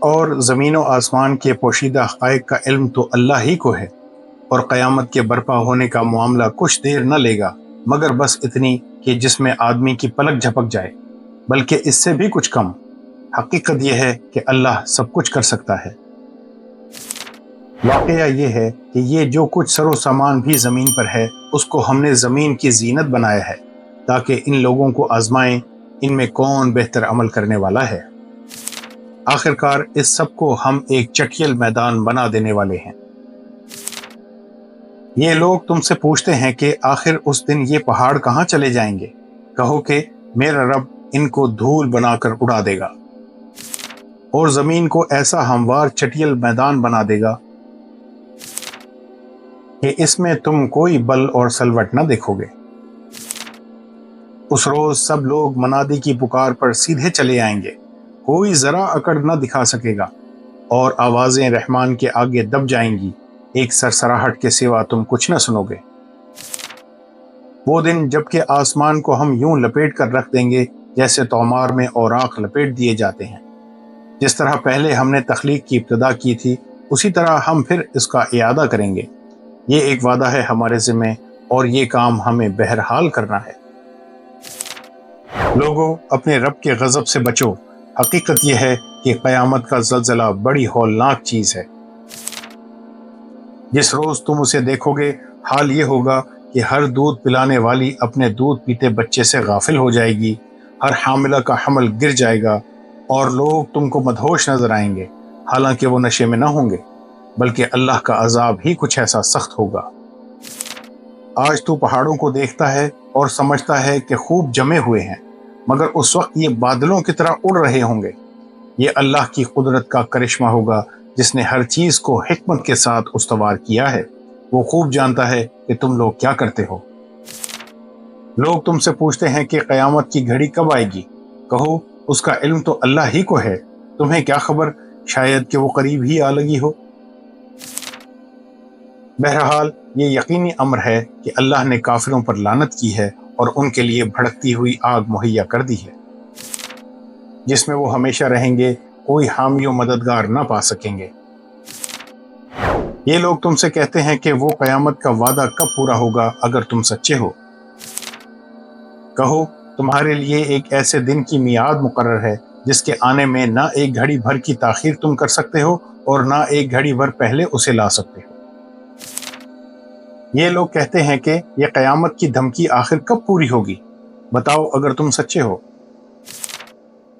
اور زمین و آسمان کے پوشیدہ حقائق کا علم تو اللہ ہی کو ہے، اور قیامت کے برپا ہونے کا معاملہ کچھ دیر نہ لے گا مگر بس اتنی کہ جس میں آدمی کی پلک جھپک جائے، بلکہ اس سے بھی کچھ کم۔ حقیقت یہ ہے کہ اللہ سب کچھ کر سکتا ہے۔ واقعہ یہ ہے کہ یہ جو کچھ سر و سامان بھی زمین پر ہے اس کو ہم نے زمین کی زینت بنایا ہے تاکہ ان لوگوں کو آزمائیں ان میں کون بہتر عمل کرنے والا ہے۔ آخرکار اس سب کو ہم ایک چٹیل میدان بنا دینے والے ہیں۔ یہ لوگ تم سے پوچھتے ہیں کہ آخر اس دن یہ پہاڑ کہاں چلے جائیں گے؟ کہو کہ میرا رب ان کو دھول بنا کر اڑا دے گا اور زمین کو ایسا ہموار چٹیل میدان بنا دے گا کہ اس میں تم کوئی بل اور سلوٹ نہ دیکھو گے۔ اس روز سب لوگ منادی کی پکار پر سیدھے چلے آئیں گے، کوئی ذرا اکڑ نہ دکھا سکے گا، اور آوازیں رحمان کے آگے دب جائیں گی، ایک سرسراہٹ کے سوا تم کچھ نہ سنو گے۔ وہ دن جب کہ آسمان کو ہم یوں لپیٹ کر رکھ دیں گے جیسے تومار میں اوراق لپیٹ دیے جاتے ہیں۔ جس طرح پہلے ہم نے تخلیق کی ابتدا کی تھی اسی طرح ہم پھر اس کا اعادہ کریں گے۔ یہ ایک وعدہ ہے ہمارے ذمہ، اور یہ کام ہمیں بہرحال کرنا ہے۔ لوگوں، اپنے رب کے غضب سے بچو۔ حقیقت یہ ہے کہ قیامت کا زلزلہ بڑی ہولناک چیز ہے۔ جس روز تم اسے دیکھو گے حال یہ ہوگا کہ ہر دودھ پلانے والی اپنے دودھ پیتے بچے سے غافل ہو جائے گی، ہر حاملہ کا حمل گر جائے گا، اور لوگ تم کو مدہوش نظر آئیں گے، حالانکہ وہ نشے میں نہ ہوں گے، بلکہ اللہ کا عذاب ہی کچھ ایسا سخت ہوگا۔ آج تو پہاڑوں کو دیکھتا ہے اور سمجھتا ہے کہ خوب جمے ہوئے ہیں، مگر اس وقت یہ بادلوں کی طرح اڑ رہے ہوں گے۔ یہ اللہ کی قدرت کا کرشمہ ہوگا جس نے ہر چیز کو حکمت کے ساتھ استوار کیا ہے۔ وہ خوب جانتا ہے کہ تم لوگ کیا کرتے ہو۔ لوگ تم سے پوچھتے ہیں کہ قیامت کی گھڑی کب آئے گی؟ کہو اس کا علم تو اللہ ہی کو ہے، تمہیں کیا خبر، شاید کہ وہ قریب ہی آ لگی ہو۔ بہرحال یہ یقینی امر ہے کہ اللہ نے کافروں پر لعنت کی ہے اور ان کے لیے بھڑکتی ہوئی آگ مہیا کر دی ہے جس میں وہ ہمیشہ رہیں گے، کوئی حامی و مددگار نہ پا سکیں گے۔ یہ لوگ تم سے کہتے ہیں کہ وہ قیامت کا وعدہ کب پورا ہوگا اگر تم سچے ہو۔ کہو تمہارے لیے ایک ایسے دن کی میعاد مقرر ہے جس کے آنے میں نہ ایک گھڑی بھر کی تاخیر تم کر سکتے ہو اور نہ ایک گھڑی بھر پہلے اسے لا سکتے ہو۔ یہ لوگ کہتے ہیں کہ یہ قیامت کی دھمکی آخر کب پوری ہوگی؟ بتاؤ اگر تم سچے ہو۔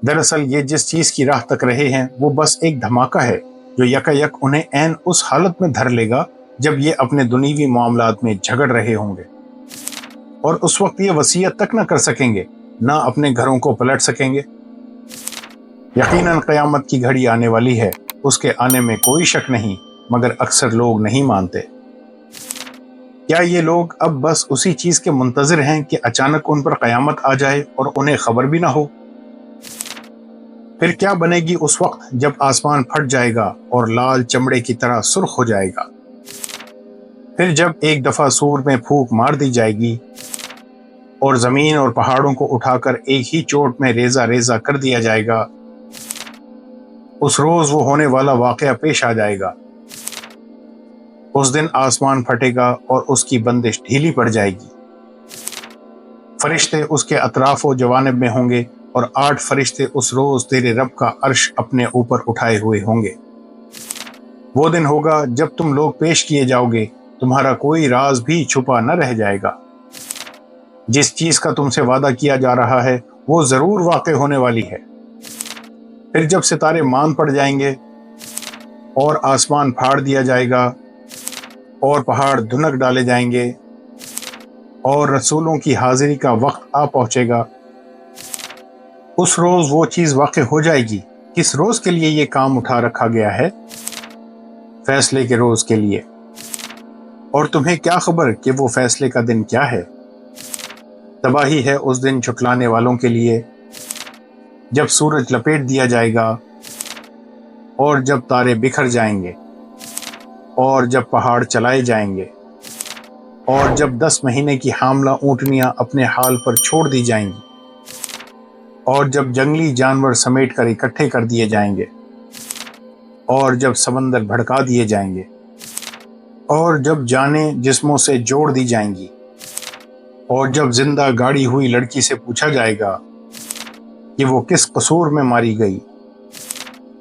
دراصل یہ جس چیز کی راہ تک رہے ہیں وہ بس ایک دھماکہ ہے جو یکا یک انہیں عین اس حالت میں دھر لے گا جب یہ اپنے دنیوی معاملات میں جھگڑ رہے ہوں گے، اور اس وقت یہ وصیت تک نہ کر سکیں گے، نہ اپنے گھروں کو پلٹ سکیں گے۔ یقیناً قیامت کی گھڑی آنے والی ہے، اس کے آنے میں کوئی شک نہیں، مگر اکثر لوگ نہیں مانتے۔ کیا یہ لوگ اب بس اسی چیز کے منتظر ہیں کہ اچانک ان پر قیامت آ جائے اور انہیں خبر بھی نہ ہو؟ پھر کیا بنے گی اس وقت جب آسمان پھٹ جائے گا اور لال چمڑے کی طرح سرخ ہو جائے گا؟ پھر جب ایک دفعہ سور میں پھونک مار دی جائے گی اور زمین اور پہاڑوں کو اٹھا کر ایک ہی چوٹ میں ریزہ ریزہ کر دیا جائے گا، اس روز وہ ہونے والا واقعہ پیش آ جائے گا۔ اس دن آسمان پھٹے گا اور اس کی بندش ڈھیلی پڑ جائے گی۔ فرشتے اس کے اطراف و جوانب میں ہوں گے، اور 8 فرشتے اس روز تیرے رب کا عرش اپنے اوپر اٹھائے ہوئے ہوں گے۔ وہ دن ہوگا جب تم لوگ پیش کیے جاؤ گے، تمہارا کوئی راز بھی چھپا نہ رہ جائے گا۔ جس چیز کا تم سے وعدہ کیا جا رہا ہے وہ ضرور واقع ہونے والی ہے۔ پھر جب ستارے ماند پڑ جائیں گے اور آسمان پھاڑ دیا جائے گا اور پہاڑ دھنک ڈالے جائیں گے اور رسولوں کی حاضری کا وقت آ پہنچے گا، اس روز وہ چیز واقع ہو جائے گی۔ کس روز کے لیے یہ کام اٹھا رکھا گیا ہے؟ فیصلے کے روز کے لیے۔ اور تمہیں کیا خبر کہ وہ فیصلے کا دن کیا ہے؟ تباہی ہے اس دن جھٹلانے والوں کے لیے، جب سورج لپیٹ دیا جائے گا اور جب تارے بکھر جائیں گے اور جب پہاڑ چلائے جائیں گے اور جب 10 مہینے کی حاملہ اونٹنیاں اپنے حال پر چھوڑ دی جائیں گی اور جب جنگلی جانور سمیٹ کر اکٹھے کر دیے جائیں گے اور جب سمندر بھڑکا دیے جائیں گے، اور جب جانیں جسموں سے جوڑ دی جائیں گی، اور جب زندہ گاڑی ہوئی لڑکی سے پوچھا جائے گا کہ وہ کس قصور میں ماری گئی،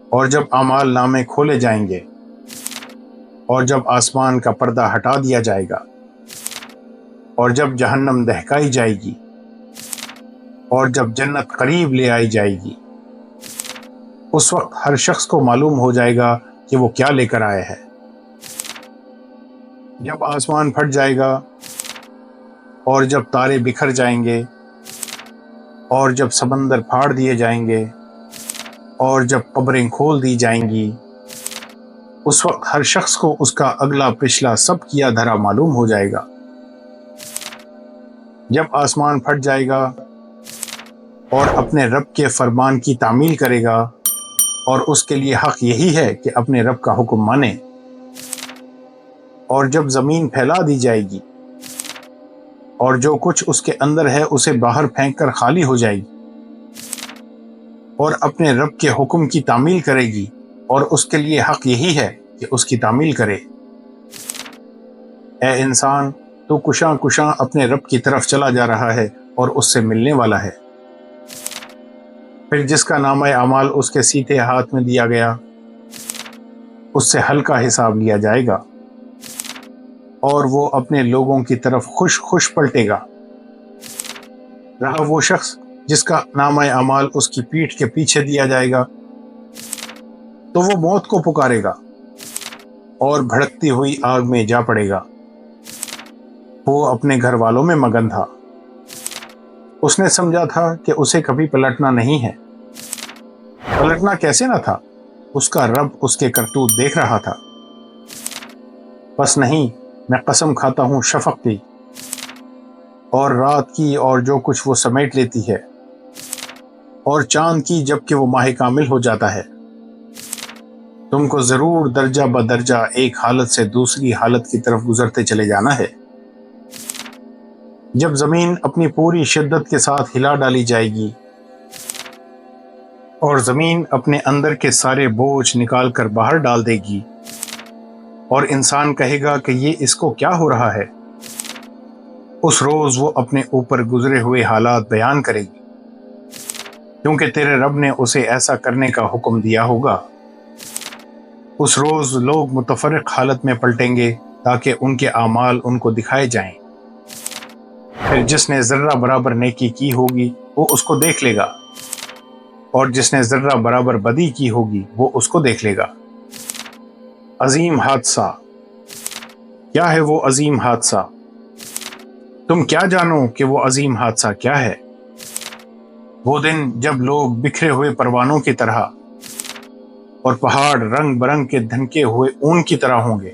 اور جب اعمال نامے کھولے جائیں گے، اور جب آسمان کا پردہ ہٹا دیا جائے گا، اور جب جہنم دہکائی جائے گی، اور جب جنت قریب لے آئی جائے گی، اس وقت ہر شخص کو معلوم ہو جائے گا کہ وہ کیا لے کر آیا ہے۔ جب آسمان پھٹ جائے گا، اور جب تارے بکھر جائیں گے، اور جب سمندر پھاڑ دیے جائیں گے، اور جب قبریں کھول دی جائیں گی، اس وقت ہر شخص کو اس کا اگلا پچھلا سب کیا دھرا معلوم ہو جائے گا۔ جب آسمان پھٹ جائے گا اور اپنے رب کے فرمان کی تعمیل کرے گا، اور اس کے لیے حق یہی ہے کہ اپنے رب کا حکم مانے، اور جب زمین پھیلا دی جائے گی، اور جو کچھ اس کے اندر ہے اسے باہر پھینک کر خالی ہو جائے گی، اور اپنے رب کے حکم کی تعمیل کرے گی، اور اس کے لیے حق یہی ہے کہ اس کی تعمیل کرے۔ اے انسان، تو کشاں کشاں اپنے رب کی طرف چلا جا رہا ہے اور اس سے ملنے والا ہے۔ پھر جس کا نامہ اعمال اس کے سیدھے ہاتھ میں دیا گیا، اس سے ہلکا حساب لیا جائے گا، اور وہ اپنے لوگوں کی طرف خوش خوش پلٹے گا۔ رہا وہ شخص جس کا نامہ اعمال اس کی پیٹھ کے پیچھے دیا جائے گا، تو وہ موت کو پکارے گا اور بھڑکتی ہوئی آگ میں جا پڑے گا۔ وہ اپنے گھر والوں میں مگن تھا، اس نے سمجھا تھا کہ اسے کبھی پلٹنا نہیں ہے۔ پلٹنا کیسے نہ تھا، اس کا رب اس کے کرتوت دیکھ رہا تھا۔ بس نہیں، میں قسم کھاتا ہوں شفق کی اور رات کی اور جو کچھ وہ سمیٹ لیتی ہے، اور چاند کی جب کہ وہ ماہ کامل ہو جاتا ہے۔ تم کو ضرور درجہ بدرجہ ایک حالت سے دوسری حالت کی طرف گزرتے چلے جانا ہے۔ جب زمین اپنی پوری شدت کے ساتھ ہلا ڈالی جائے گی، اور زمین اپنے اندر کے سارے بوجھ نکال کر باہر ڈال دے گی، اور انسان کہے گا کہ یہ اس کو کیا ہو رہا ہے، اس روز وہ اپنے اوپر گزرے ہوئے حالات بیان کرے گی، کیونکہ تیرے رب نے اسے ایسا کرنے کا حکم دیا ہوگا۔ اس روز لوگ متفرق حالت میں پلٹیں گے تاکہ ان کے اعمال ان کو دکھائے جائیں۔ پھر جس نے ذرہ برابر نیکی کی ہوگی وہ اس کو دیکھ لے گا، اور جس نے ذرہ برابر بدی کی ہوگی وہ اس کو دیکھ لے گا۔ عظیم حادثہ کیا ہے؟ وہ عظیم حادثہ تم کیا جانو کہ وہ عظیم حادثہ کیا ہے؟ وہ دن جب لوگ بکھرے ہوئے پروانوں کی طرح اور پہاڑ رنگ برنگ کے دھنکے ہوئے اون کی طرح ہوں گے،